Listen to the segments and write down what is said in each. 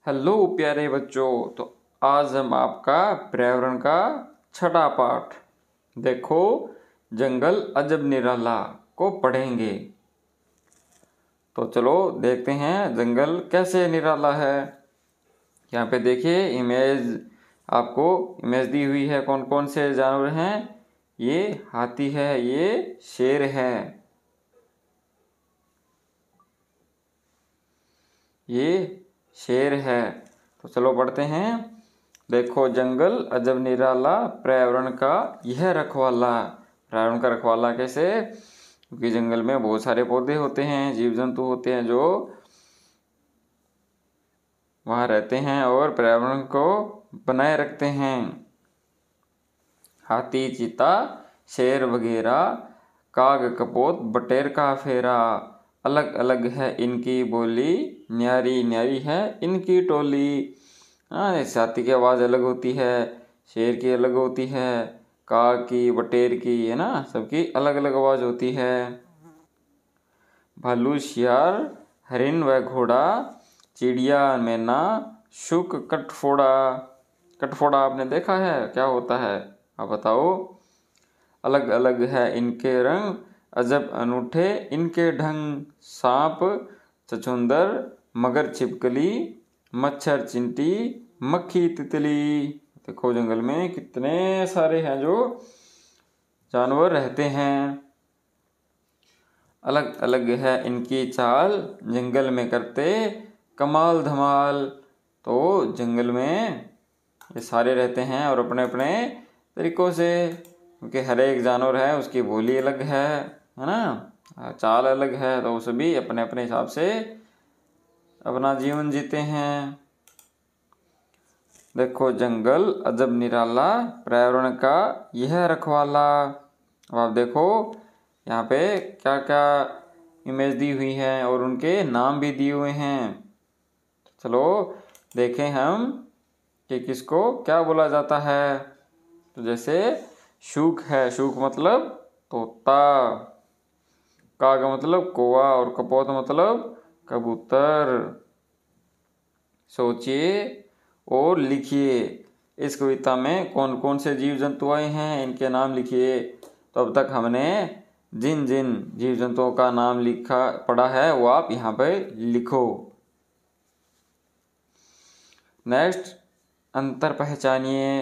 Hello प्यारे बच्चों। तो आज हम आपका पर्यावरण का छठा पाठ देखो जंगल अजब निराला को पढ़ेंगे। तो चलो देखते हैं जंगल कैसे निराला है। यहाँ पे देखिए इमेज, आपको इमेज दी हुई है। कौन कौन से जानवर हैं? ये हाथी है, ये शेर है, ये शेर है। तो चलो पढ़ते हैं। देखो जंगल अजब निराला, पर्यावरण का यह रखवाला। पर्यावरण का रखवाला कैसे? क्योंकि जंगल में बहुत सारे पौधे होते हैं, जीव जंतु होते हैं जो वहाँ रहते हैं और पर्यावरण को बनाए रखते हैं। हाथी, चीता, शेर वगैरह, काग कपोत, बटेर का फेरा। अलग अलग है इनकी बोली, न्यारी न्यारी है इनकी टोली। हाँ, हाथी की आवाज़ अलग होती है, शेर की अलग होती है, काग की, बटेर की, है ना, सबकी अलग अलग आवाज़ होती है। भालू, शियार, हरिन व घोड़ा, चिड़िया, मैना, शुक, कटफोड़ा। कटफोड़ा आपने देखा है? क्या होता है आप बताओ। अलग अलग है इनके रंग, अजब अनूठे इनके ढंग। सांप, छछूंदर, मगर, छिपकली, मच्छर, चिंटी, मक्खी, तितली। देखो जंगल में कितने सारे हैं जो जानवर रहते हैं। अलग अलग है इनकी चाल, जंगल में करते कमाल धमाल। तो जंगल में ये सारे रहते हैं और अपने अपने तरीकों से, क्योंकि हर एक जानवर है उसकी बोली अलग है ना, चाल अलग है, तो वो सभी अपने अपने हिसाब से अपना जीवन जीते हैं। देखो जंगल अजब निराला, पर्यावरण का यह रखवाला। अब आप देखो यहाँ पे क्या क्या इमेज दी हुई है और उनके नाम भी दिए हुए हैं। चलो देखें हम कि किसको क्या बोला जाता है। तो जैसे शूक है, शूक मतलब तोता, का का मतलब कौवा और कपोत मतलब कबूतर। सोचिए और लिखिए इस कविता में कौन कौन से जीव जंतु आए हैं, इनके नाम लिखिए। तो अब तक हमने जिन जिन जीव जंतुओं का नाम लिखा पढ़ा है वो आप यहाँ पर लिखो। नेक्स्ट, अंतर पहचानिए।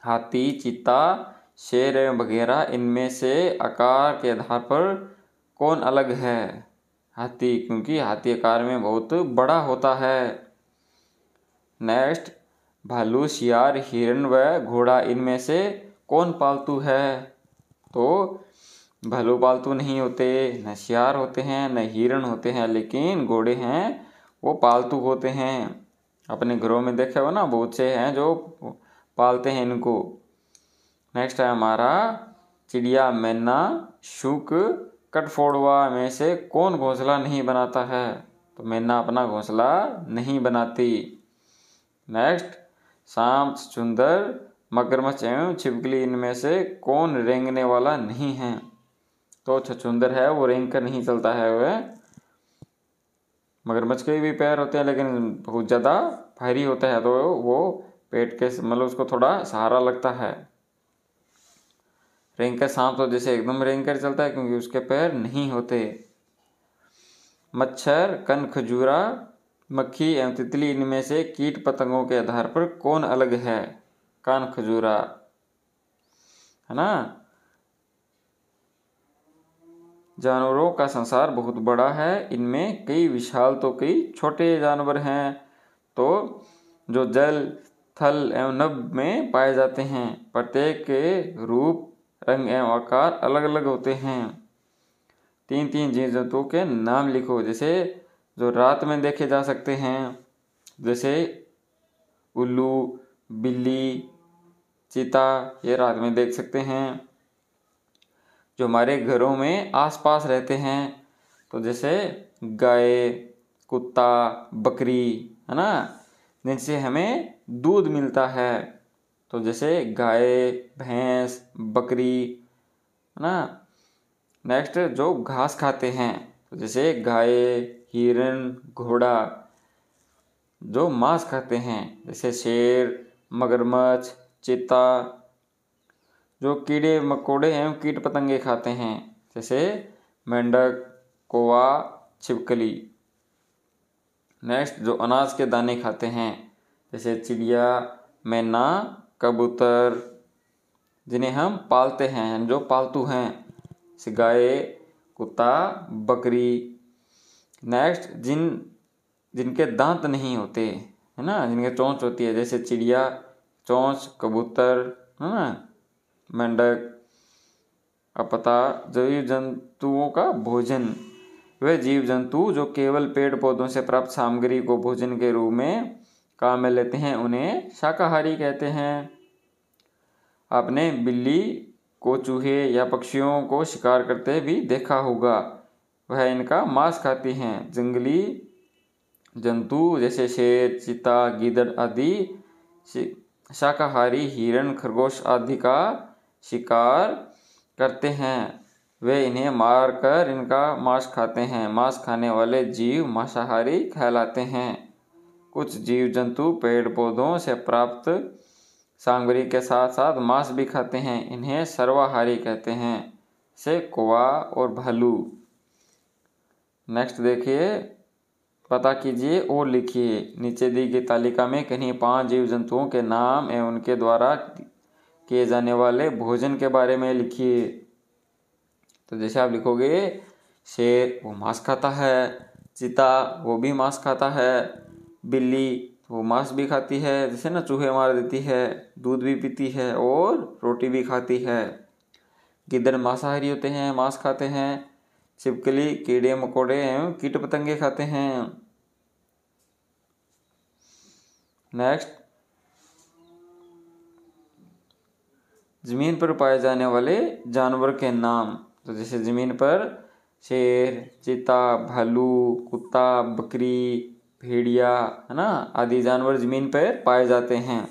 हाथी, चीता, शेर वगैरह, इनमें से आकार के आधार पर कौन अलग है? हाथी, क्योंकि हाथी आकार में बहुत बड़ा होता है। नेक्स्ट, भालू, शियार, हिरण व घोड़ा, इनमें से कौन पालतू है? तो भालू पालतू नहीं होते, न शियार होते हैं, न हिरण होते हैं, लेकिन घोड़े हैं वो पालतू होते हैं। अपने घरों में देखे हो ना, बहुत से हैं जो पालते हैं इनको। नेक्स्ट है हमारा चिड़िया, मैना, शुक, कटफोड़वा में से कौन घोंसला नहीं बनाता है? तो मैना अपना घोंसला नहीं बनाती। नेक्स्ट, सांप, छछूंदर, मगरमच्छ एवं छिपकली, इनमें से कौन रेंगने वाला नहीं है? तो छछूंदर है वो रेंग कर नहीं चलता है। वह मगरमच्छ के भी पैर होते हैं लेकिन बहुत ज़्यादा भारी होता है, तो वो पेट के मतलब उसको थोड़ा सहारा लगता है। रेंग कर सांप तो जैसे एकदम रेंग कर चलता है क्योंकि उसके पैर नहीं होते। मच्छर, कन, खजूरा, मक्खी एवं तितली, इनमें से कीट पतंगों के आधार पर कौन अलग है? कान, खजूरा, है ना। जानवरों का संसार बहुत बड़ा है, इनमें कई विशाल तो कई छोटे जानवर हैं, तो जो जल, थल एवं नभ में पाए जाते हैं। प्रत्येक के रूप, रंग एवं आकार अलग अलग होते हैं। तीन तीन जीव जंतुओं के नाम लिखो, जैसे जो रात में देखे जा सकते हैं, जैसे उल्लू, बिल्ली, चीता, ये रात में देख सकते हैं। जो हमारे घरों में आसपास रहते हैं, तो जैसे गाय, कुत्ता, बकरी, है ना, जिनसे हमें दूध मिलता है। तो जैसे गाय, भैंस, बकरी, है ना। नेक्स्ट, जो घास खाते हैं, तो जैसे गाय, हिरण, घोड़ा। जो मांस खाते हैं, जैसे शेर, मगरमच्छ, चीता। जो कीड़े मकोड़े एवं कीट पतंगे खाते हैं, जैसे मेंढक, कौवा, छिपकली। नेक्स्ट, जो अनाज के दाने खाते हैं, जैसे चिड़िया, मैना, कबूतर। जिन्हें हम पालते हैं, जो पालतू हैं, जैसे गाय, कुत्ता, बकरी। नेक्स्ट, जिनके दांत नहीं होते, है ना, जिनके चोंच होती है, जैसे चिड़िया, चोंच, कबूतर, है ना, मेंढक। अब पता, जीव जंतुओं का भोजन। वे जीव जंतु जो केवल पेड़ पौधों से प्राप्त सामग्री को भोजन के रूप में काम में लेते हैं, उन्हें शाकाहारी कहते हैं। आपने बिल्ली को चूहे या पक्षियों को शिकार करते भी देखा होगा, वह इनका मांस खाती हैं। जंगली जंतु जैसे शेर, चीता, गीदड़ आदि शाकाहारी हिरण, खरगोश आदि का शिकार करते हैं। वे इन्हें मारकर इनका मांस खाते हैं। मांस खाने वाले जीव मांसाहारी कहलाते हैं। कुछ जीव जंतु पेड़ पौधों से प्राप्त सामग्री के साथ साथ मांस भी खाते हैं, इन्हें सर्वाहारी कहते हैं, से कौवा और भालू। नेक्स्ट देखिए, पता कीजिए और लिखिए। नीचे दी गई तालिका में किन्हीं 5 जीव जंतुओं के नाम एवं उनके द्वारा किए जाने वाले भोजन के बारे में लिखिए। तो जैसे आप लिखोगे, शेर वो मांस खाता है, चीता वो भी मांस खाता है, बिल्ली वो मांस भी खाती है, जैसे ना चूहे मार देती है, दूध भी पीती है और रोटी भी खाती है। गिद्दड़ मांसाहारी होते हैं, मांस खाते हैं। छिपकली कीड़े मकोड़े एवं कीट पतंगे खाते हैं। नेक्स्ट, जमीन पर पाए जाने वाले जानवर के नाम। तो जैसे जमीन पर शेर, चीता, भालू, कुत्ता, बकरी, भेड़िया, है ना, आदि जानवर जमीन पर पाए जाते हैं।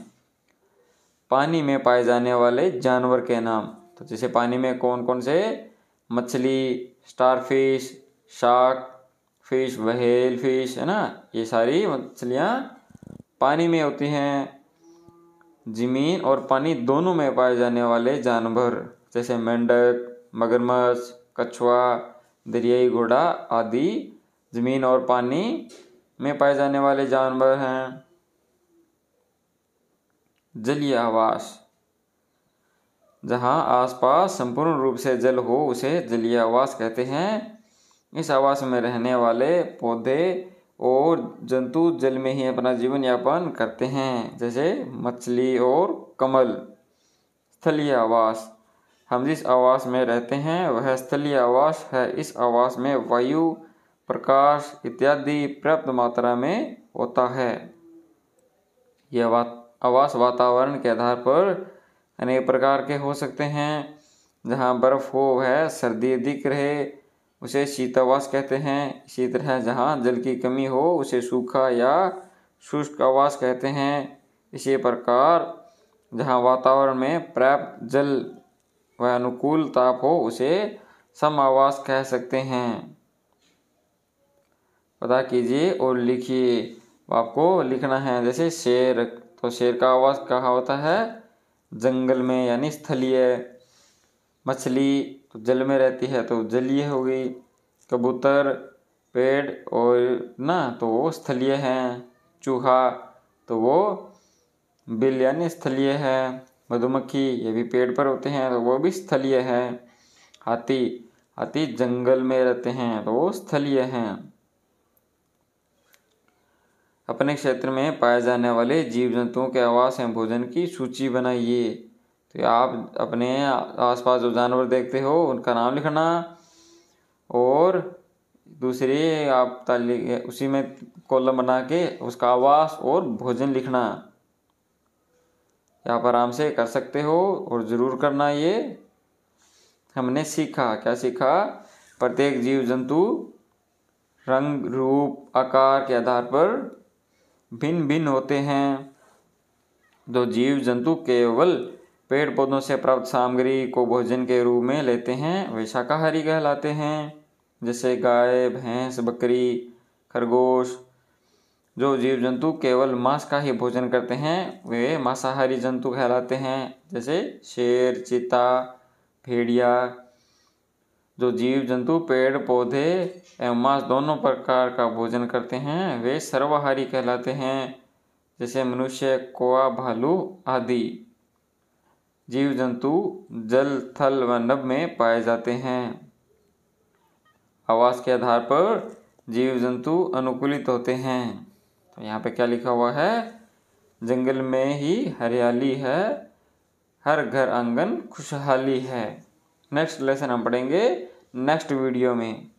पानी में पाए जाने वाले जानवर के नाम। तो जैसे पानी में कौन कौन से, मछली, starfish, shark fish, whale fish, है ना, ये सारी मछलियाँ पानी में होती हैं। जमीन और पानी दोनों में पाए जाने वाले जानवर, जैसे मेंढक, मगरमच्छ, कछुआ, दरियाई घोड़ा आदि जमीन और पानी में पाए जाने वाले जानवर हैं। जलीय आवास, जहाँ आसपास संपूर्ण रूप से जल हो उसे जलीय आवास कहते हैं। इस आवास में रहने वाले पौधे और जंतु जल में ही अपना जीवन यापन करते हैं, जैसे मछली और कमल। स्थलीय आवास, हम जिस आवास में रहते हैं वह स्थलीय आवास है। इस आवास में वायु, प्रकाश इत्यादि पर्याप्त मात्रा में होता है। यह आवास वातावरण के आधार पर अनेक प्रकार के हो सकते हैं। जहाँ बर्फ हो वह सर्दी अधिक रहे उसे शीतावास कहते हैं। इसी तरह जहाँ जल की कमी हो उसे सूखा या शुष्क आवास कहते हैं। इसी प्रकार जहाँ वातावरण में पर्याप्त जल व अनुकूल ताप हो उसे सम आवास कह सकते हैं। पता कीजिए और लिखिए। आपको लिखना है, जैसे शेर, तो शेर का आवास कहाँ होता है, जंगल में यानी स्थलीय। मछली तो जल में रहती है तो जलीय हो गई। कबूतर पेड़ और ना तो वो स्थलीय हैं। चूहा तो वो बिल यानी स्थलीय है। मधुमक्खी ये भी पेड़ पर होते हैं तो वो भी स्थलीय है। हाथी जंगल में रहते हैं तो वो स्थलीय हैं। अपने क्षेत्र में पाए जाने वाले जीव जंतुओं के आवास एवं भोजन की सूची बनाइए। तो आप अपने आसपास जो जानवर देखते हो उनका नाम लिखना और दूसरी आप उसी में कॉलम बना के उसका आवास और भोजन लिखना। आप आराम से कर सकते हो और ज़रूर करना। ये हमने सीखा, क्या सीखा, प्रत्येक जीव जंतु रंग, रूप, आकार के आधार पर भिन्न भिन्न होते हैं। जो जीव जंतु केवल पेड़ पौधों से प्राप्त सामग्री को भोजन के रूप में लेते हैं वे शाकाहारी कहलाते हैं, जैसे गाय, भैंस, बकरी, खरगोश जो जीव जंतु केवल मांस का ही भोजन करते हैं वे मांसाहारी जंतु कहलाते हैं, जैसे शेर, चीता, भेड़िया। जो जीव जंतु पेड़ पौधे एवं मांस दोनों प्रकार का भोजन करते हैं वे सर्वाहारी कहलाते हैं, जैसे मनुष्य, कौवा, भालू आदि। जीव जंतु जल, थल व नभ में पाए जाते हैं। आवास के आधार पर जीव जंतु अनुकूलित होते हैं। तो यहाँ पे क्या लिखा हुआ है? जंगल में ही हरियाली है, हर घर आंगन खुशहाली है। नेक्स्ट लेसन हम पढ़ेंगे नेक्स्ट वीडियो में।